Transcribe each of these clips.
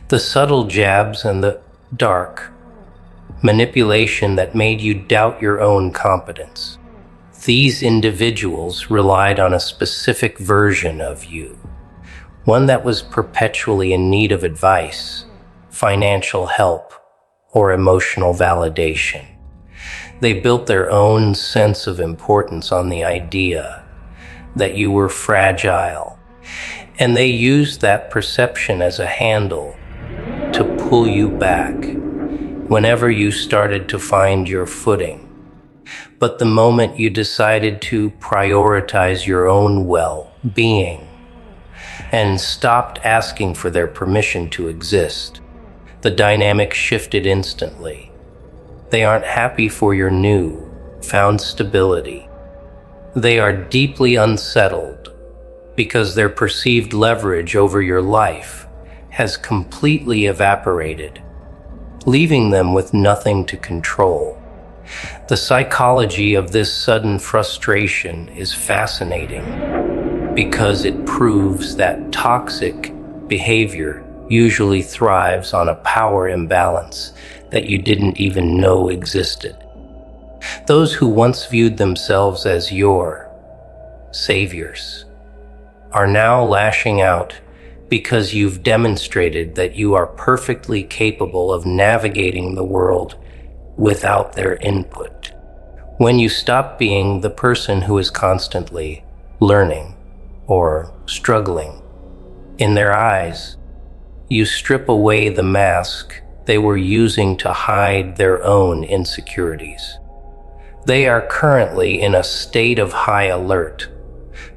The subtle jabs and the dark manipulation that made you doubt your own competence. These individuals relied on a specific version of you, one that was perpetually in need of advice, financial help, or emotional validation. They built their own sense of importance on the idea that you were fragile, and they used that perception as a handle to pull you back whenever you started to find your footing. But the moment you decided to prioritize your own well-being and stopped asking for their permission to exist, the dynamic shifted instantly. They aren't happy for your new, found stability. They are deeply unsettled because their perceived leverage over your life has completely evaporated, leaving them with nothing to control. The psychology of this sudden frustration is fascinating because it proves that toxic behavior usually thrives on a power imbalance that you didn't even know existed. Those who once viewed themselves as your saviors are now lashing out because you've demonstrated that you are perfectly capable of navigating the world without their input. When you stop being the person who is constantly learning or struggling, in their eyes, you strip away the mask they were using to hide their own insecurities. They are currently in a state of high alert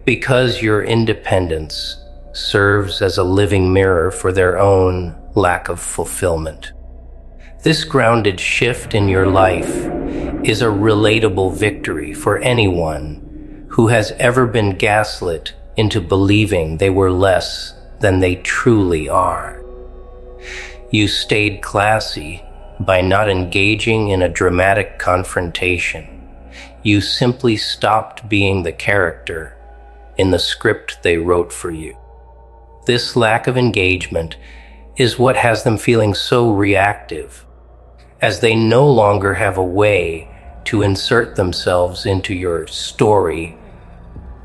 because your independence serves as a living mirror for their own lack of fulfillment. This grounded shift in your life is a relatable victory for anyone who has ever been gaslit into believing they were less than they truly are. You stayed classy by not engaging in a dramatic confrontation. You simply stopped being the character in the script they wrote for you. This lack of engagement is what has them feeling so reactive, as they no longer have a way to insert themselves into your story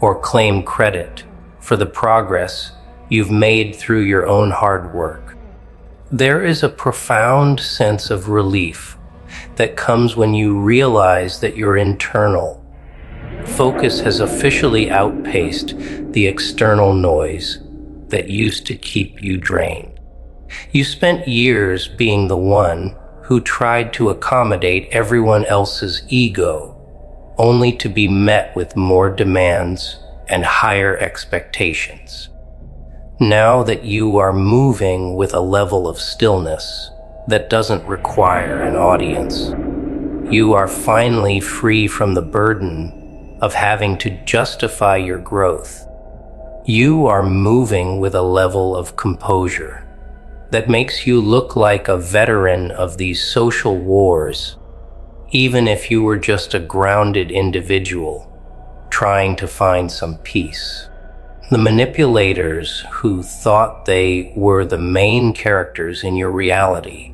or claim credit for the progress you've made through your own hard work. There is a profound sense of relief that comes when you realize that your internal focus has officially outpaced the external noise that used to keep you drained. You spent years being the one who tried to accommodate everyone else's ego, only to be met with more demands and higher expectations. Now that you are moving with a level of stillness that doesn't require an audience, you are finally free from the burden of having to justify your growth. You are moving with a level of composure that makes you look like a veteran of these social wars, even if you were just a grounded individual trying to find some peace. The manipulators who thought they were the main characters in your reality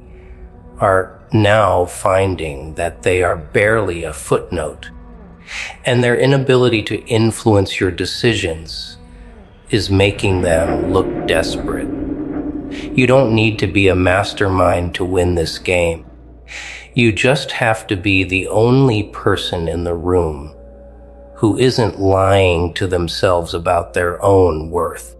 are now finding that they are barely a footnote, and their inability to influence your decisions is making them look desperate. You don't need to be a mastermind to win this game. You just have to be the only person in the room who isn't lying to themselves about their own worth.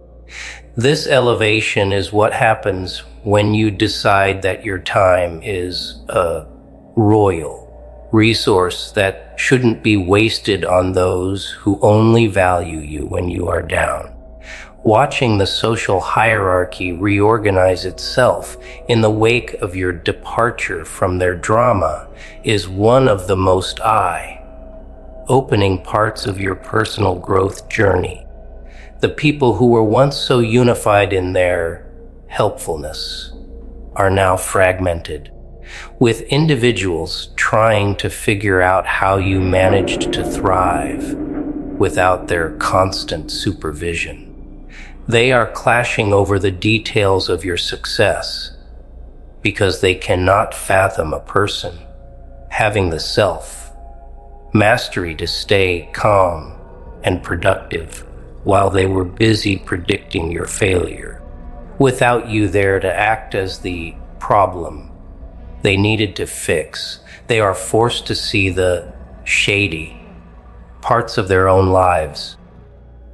This elevation is what happens when you decide that your time is a royal resource that shouldn't be wasted on those who only value you when you are down. Watching the social hierarchy reorganize itself in the wake of your departure from their drama is one of the most eye-opening parts of your personal growth journey. The people who were once so unified in their helpfulness are now fragmented, with individuals trying to figure out how you managed to thrive without their constant supervision. They are clashing over the details of your success because they cannot fathom a person having the self mastery to stay calm and productive while they were busy predicting your failure. Without you there to act as the problem they needed to fix, they are forced to see the shady parts of their own lives.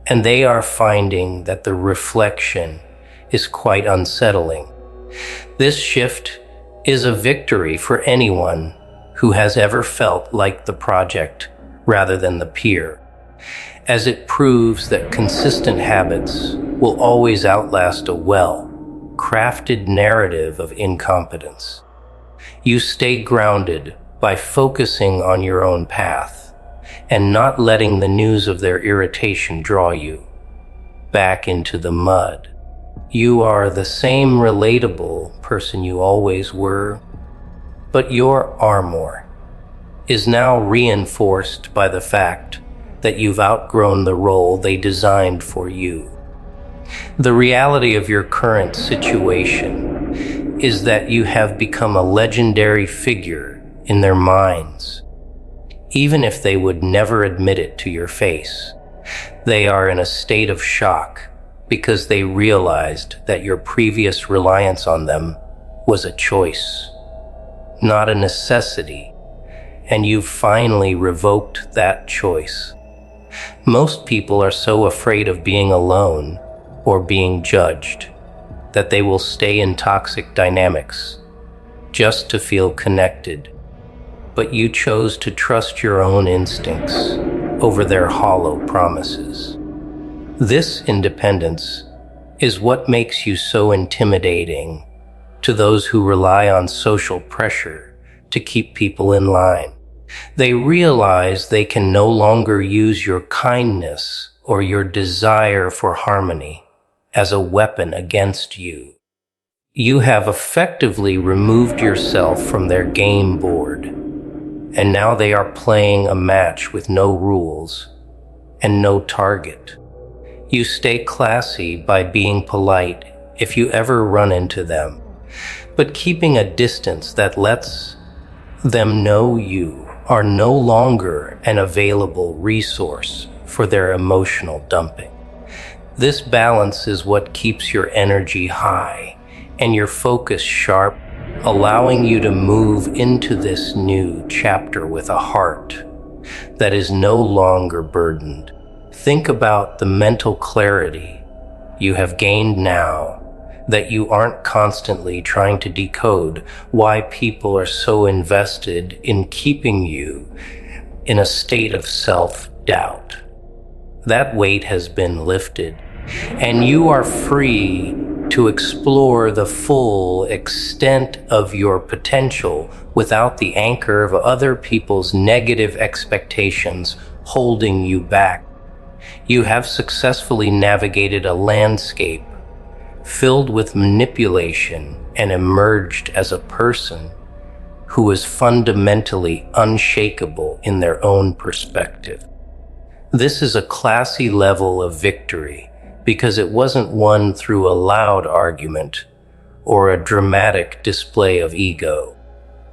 And they are finding that the reflection is quite unsettling. This shift is a victory for anyone who has ever felt like the project rather than the peer, as it proves that consistent habits will always outlast a well-crafted narrative of incompetence. You stay grounded by focusing on your own path and not letting the news of their irritation draw you back into the mud. You are the same relatable person you always were, but your armor is now reinforced by the fact that you've outgrown the role they designed for you. The reality of your current situation is that you have become a legendary figure in their minds. Even if they would never admit it to your face, they are in a state of shock because they realized that your previous reliance on them was a choice, not a necessity, and you've finally revoked that choice. Most people are so afraid of being alone or being judged that they will stay in toxic dynamics just to feel connected. But you chose to trust your own instincts over their hollow promises. This independence is what makes you so intimidating to those who rely on social pressure to keep people in line. They realize they can no longer use your kindness or your desire for harmony as a weapon against you. You have effectively removed yourself from their game board, and now they are playing a match with no rules and no target. You stay classy by being polite if you ever run into them, but keeping a distance that lets them know you are no longer an available resource for their emotional dumping. This balance is what keeps your energy high and your focus sharp, allowing you to move into this new chapter with a heart that is no longer burdened. Think about the mental clarity you have gained now that you aren't constantly trying to decode why people are so invested in keeping you in a state of self-doubt. That weight has been lifted, and you are free to explore the full extent of your potential without the anchor of other people's negative expectations holding you back. You have successfully navigated a landscape filled with manipulation and emerged as a person who is fundamentally unshakable in their own perspective. This is a classy level of victory because it wasn't won through a loud argument or a dramatic display of ego,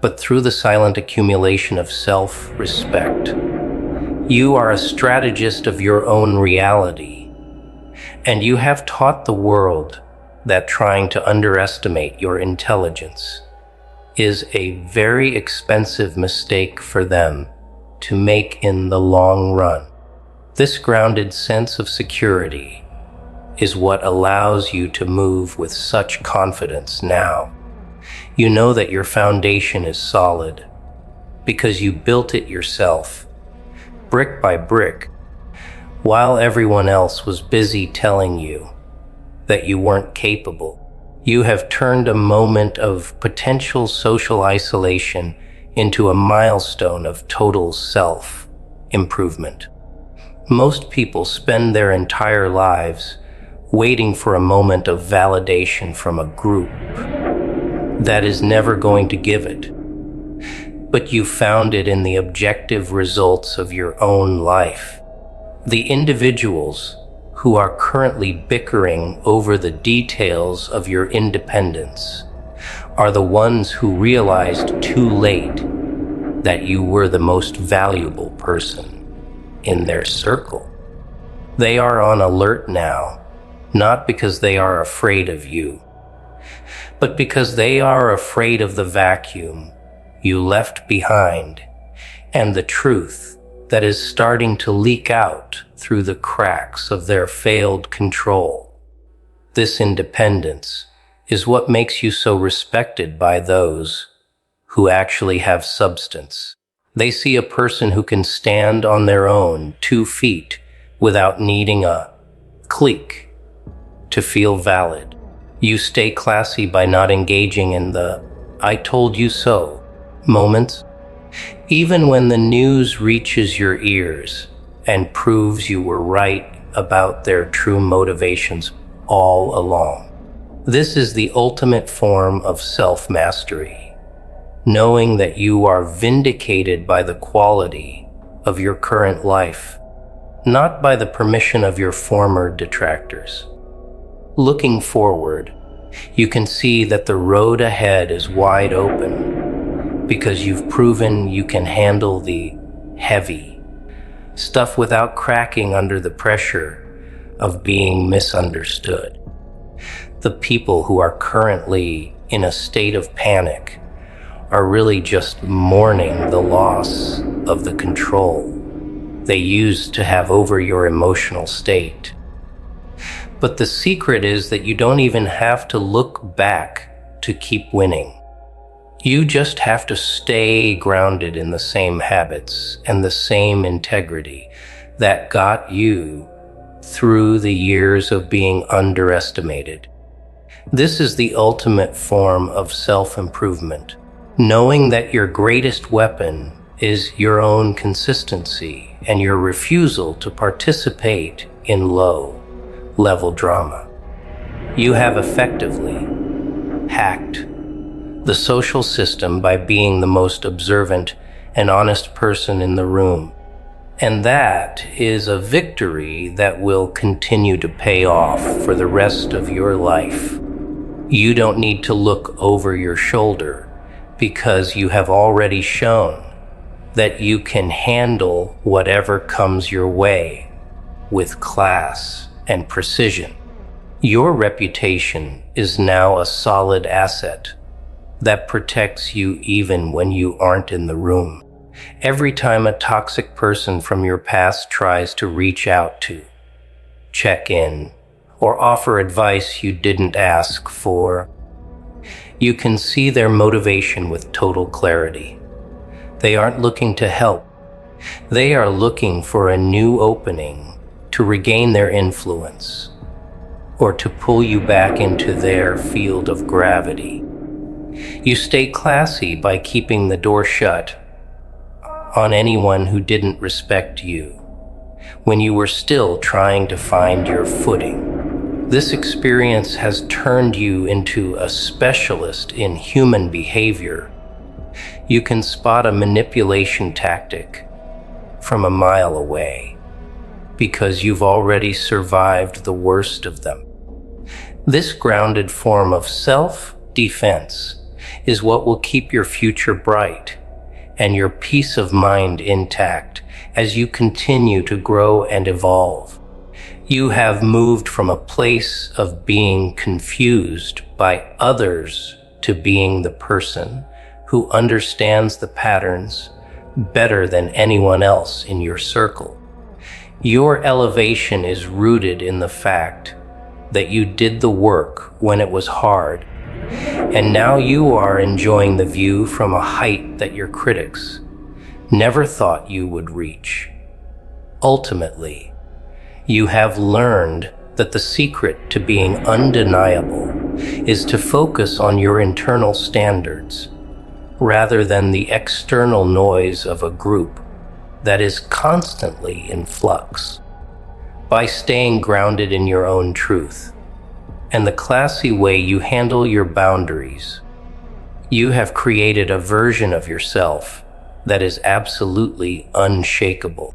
but through the silent accumulation of self-respect. You are a strategist of your own reality, and you have taught the world that trying to underestimate your intelligence is a very expensive mistake for them to make in the long run. This grounded sense of security is what allows you to move with such confidence now. You know that your foundation is solid because you built it yourself, brick by brick, while everyone else was busy telling you that you weren't capable. You have turned a moment of potential social isolation into a milestone of total self-improvement. Most people spend their entire lives waiting for a moment of validation from a group that is never going to give it. But you found it in the objective results of your own life. The individuals who are currently bickering over the details of your independence are the ones who realized too late that you were the most valuable person in their circle. They are on alert now, not because they are afraid of you, but because they are afraid of the vacuum you left behind and the truth that is starting to leak out through the cracks of their failed control. This independence is what makes you so respected by those who actually have substance. They see a person who can stand on their own 2 feet without needing a clique to feel valid. You stay classy by not engaging in the "I told you so" moments, even when the news reaches your ears and proves you were right about their true motivations all along. This is the ultimate form of self-mastery, knowing that you are vindicated by the quality of your current life, not by the permission of your former detractors. Looking forward, you can see that the road ahead is wide open because you've proven you can handle the heavy stuff without cracking under the pressure of being misunderstood. The people who are currently in a state of panic are really just mourning the loss of the control they used to have over your emotional state. But the secret is that you don't even have to look back to keep winning. You just have to stay grounded in the same habits and the same integrity that got you through the years of being underestimated. This is the ultimate form of self-improvement, knowing that your greatest weapon is your own consistency and your refusal to participate in low-level drama. You have effectively hacked the social system by being the most observant and honest person in the room. And that is a victory that will continue to pay off for the rest of your life. You don't need to look over your shoulder because you have already shown that you can handle whatever comes your way with class and precision. Your reputation is now a solid asset that protects you even when you aren't in the room. Every time a toxic person from your past tries to reach out to, check in, or offer advice you didn't ask for, you can see their motivation with total clarity. They aren't looking to help. They are looking for a new opening to regain their influence or to pull you back into their field of gravity. You stay classy by keeping the door shut on anyone who didn't respect you when you were still trying to find your footing. This experience has turned you into a specialist in human behavior. You can spot a manipulation tactic from a mile away because you've already survived the worst of them. This grounded form of self-defense is what will keep your future bright and your peace of mind intact as you continue to grow and evolve. You have moved from a place of being confused by others to being the person who understands the patterns better than anyone else in your circle. Your elevation is rooted in the fact that you did the work when it was hard, and now you are enjoying the view from a height that your critics never thought you would reach. Ultimately, you have learned that the secret to being undeniable is to focus on your internal standards rather than the external noise of a group that is constantly in flux. By staying grounded in your own truth and the classy way you handle your boundaries, you have created a version of yourself that is absolutely unshakable.